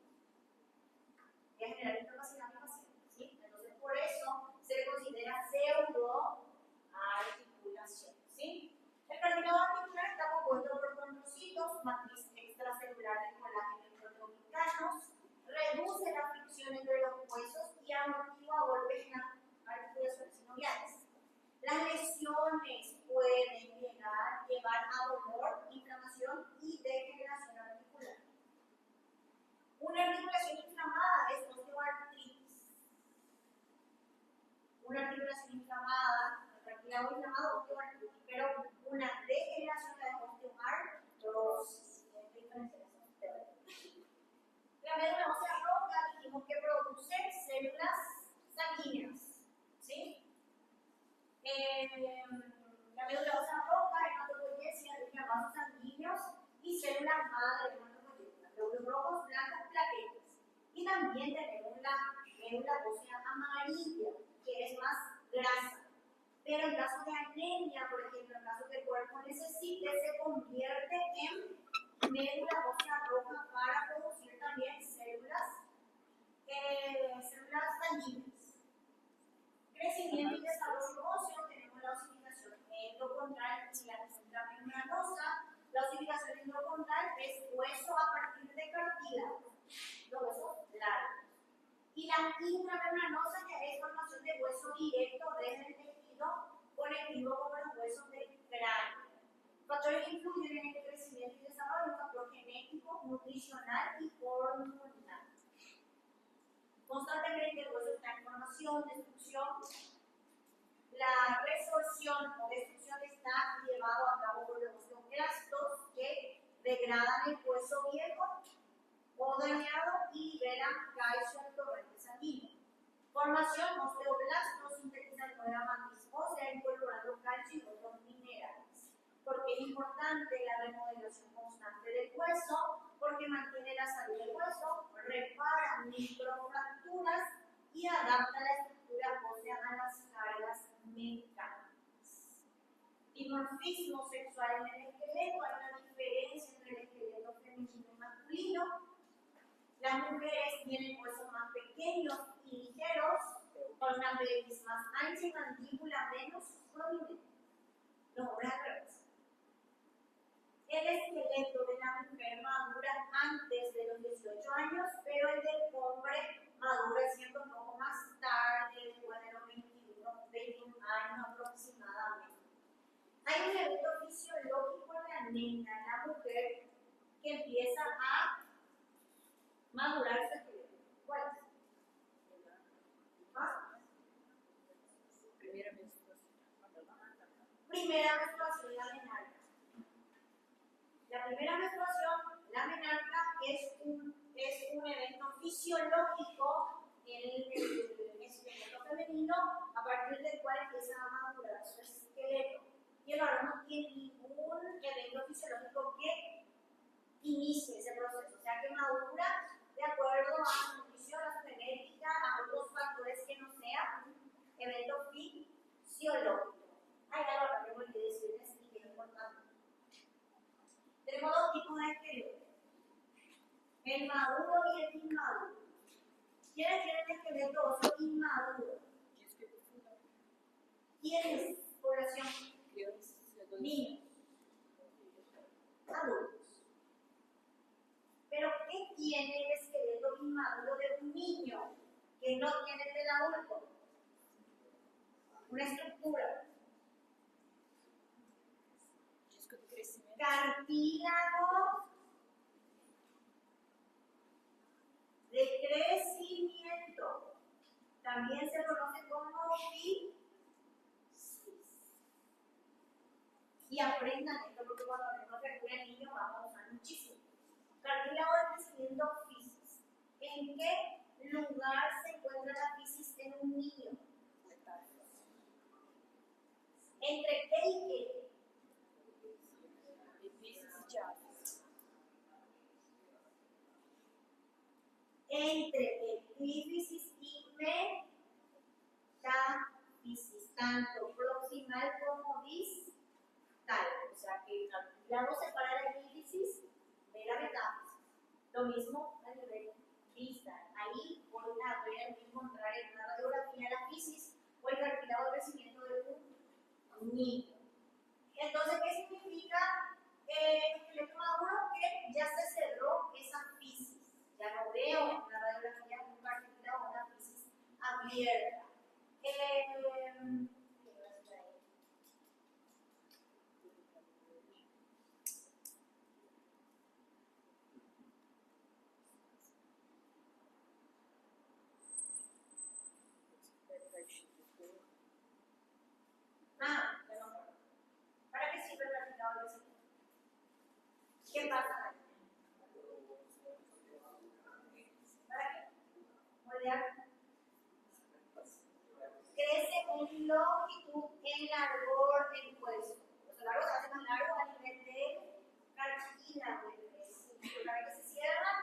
Voy a generar incapacidad en el paciente. ¿Sí? Entonces, por eso se le considera pseudoarticulación. ¿Sí? El cartílago articular está compuesto por condrocitos, matriz extracelular de colágeno y proteoglicanos, reduce la fricción entre los huesos y amortigua golpes en las articulaciones sinoviales. Las lesiones pueden llevar a dolor, inflamación y degeneración articular. Una articulación inflamada es osteoartritis. Una articulación inflamada, el cartílago inflamado, osteoartritis, pero una degeneración de osteoartrosis. ¿Qué diferencia es esto? La médula ósea roja dijimos que produce células sanguíneas. ¿Sí? La médula ósea roja, hematopoiesia, rica en vasos sanguíneos y células madre de hematopoiesia. Glóbulos rojos, blancos, plaquetas. Y también tenemos la médula ósea amarilla, que es más grasa. Pero en caso de anemia, por ejemplo, en caso que el cuerpo necesite, se convierte en médula ósea roja para producir también células sanguíneas. Crecimiento y desarrollo óseo, tenemos la osificación endocondral y la intramembranosa. La osificación endocondral es hueso a partir de cartílago, los huesos largos. Y la intramembranosa que es formación de hueso directo desde el tejido conectivo con los huesos del cráneo. Factores que influyen en el crecimiento y desarrollo, un factor genético, nutricional y hormonal. Constantemente el hueso está en formación, destrucción. La resorción o destrucción está llevado a cabo por los osteoblastos que degradan el hueso viejo o dañado y liberan calcio al torrente sanguíneo. Formación, osteoblastos sintetizan nueva matriz ósea incorporando calcio y otros minerales. Porque es importante la remodelación constante del hueso, porque mantiene la salud del hueso, y adapta la estructura ósea a las cargas mecánicas. Dimorfismo sexual en el esqueleto, hay una diferencia entre el esqueleto femenino y masculino. Las mujeres tienen huesos más pequeños y ligeros, con una pelvis más ancha y mandíbula menos prominente. Los hombres al revés. El esqueleto de la mujer madura antes de los 18 años, pero el del hombre madura siendo un poco más tarde, después de los 21 años aproximadamente. Hay un evento fisiológico en la nena, en la mujer, que empieza a madurar su esqueleto. ¿Cuál es? ¿Ah? Primera menstruación. Primera menstruación, la menarca. La primera menstruación, la menarca, es un evento fisiológico en el esqueleto femenino a partir del cual empieza a madurar su esqueleto. Y el varón no tiene ningún evento fisiológico que inicie ese proceso, o sea que madura de acuerdo a su nutrición, a su genética, a otros factores que no sea un evento fisiológico. Hay algo que me olvidé decirles y que es importante. Tenemos dos tipos de esqueleto, el maduro y el inmaduro. ¿Quiénes tienen esqueleto óseo inmaduro? ¿Quiénes? Población. Niños. Adultos. Pero ¿qué tiene el esqueleto inmaduro de un niño que no tiene el del adulto? Una estructura. Cartílago de crecimiento. También se conoce como fisis. Y aprendan esto porque cuando hablemos de fractura en niños vamos a usar muchísimo. Cartílago de crecimiento fisis. ¿En qué lugar se encuentra la fisis en un niño? ¿Entre qué y qué? Entre epífisis y metafisis, tanto proximal como distal. O sea que el cartílago separa la epífisis de la metáfisis. Lo mismo a nivel distal. Ahí voy a ver encontrar en una radiografía la fisis o el cartílago de crecimiento de un niño. Entonces, ¿qué significa esqueleto maduro? Que ya se cerró esa fisis. Ya no veo en la radiografía un cartílago o una fisis abierta. ¿Para qué sirve el cartílago de crecimiento? ¿Qué pasa? ¿Para qué? Moldear. Crece en longitud, en largor del hueso. Los largos se hacen más largos a nivel de cartílago. Para que se cierra,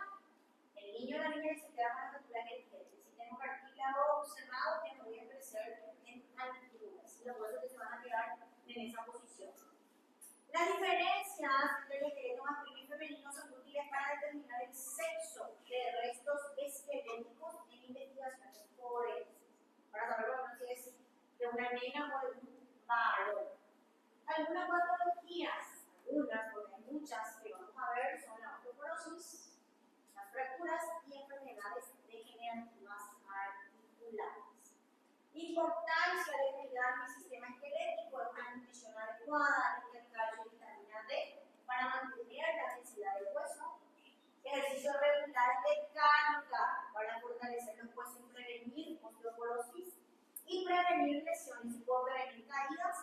el niño o la niña se queda con la estructura que tiene. Si tengo cartílago cerrado, que no voy a crecer en alturas. Y los huesos que se van a quedar en esa posición. Las diferencias entre el esqueleto masculino y femenino son útiles para determinar el sexo de restos esqueléticos en investigaciones forenses. Para saber lo que es de una nena o de un varón. Algunas patologías, algunas, porque hay muchas que vamos a ver, son la osteoporosis, las fracturas y enfermedades degenerativas articulares. Importancia de cuidar mi sistema esquelético, una nutrición adecuada, el calcio y vitamina D para mantener la densidad del hueso, ejercicio regular de carga para fortalecer los huesos y prevenir osteoporosis y prevenir lesiones y por prevenir caídas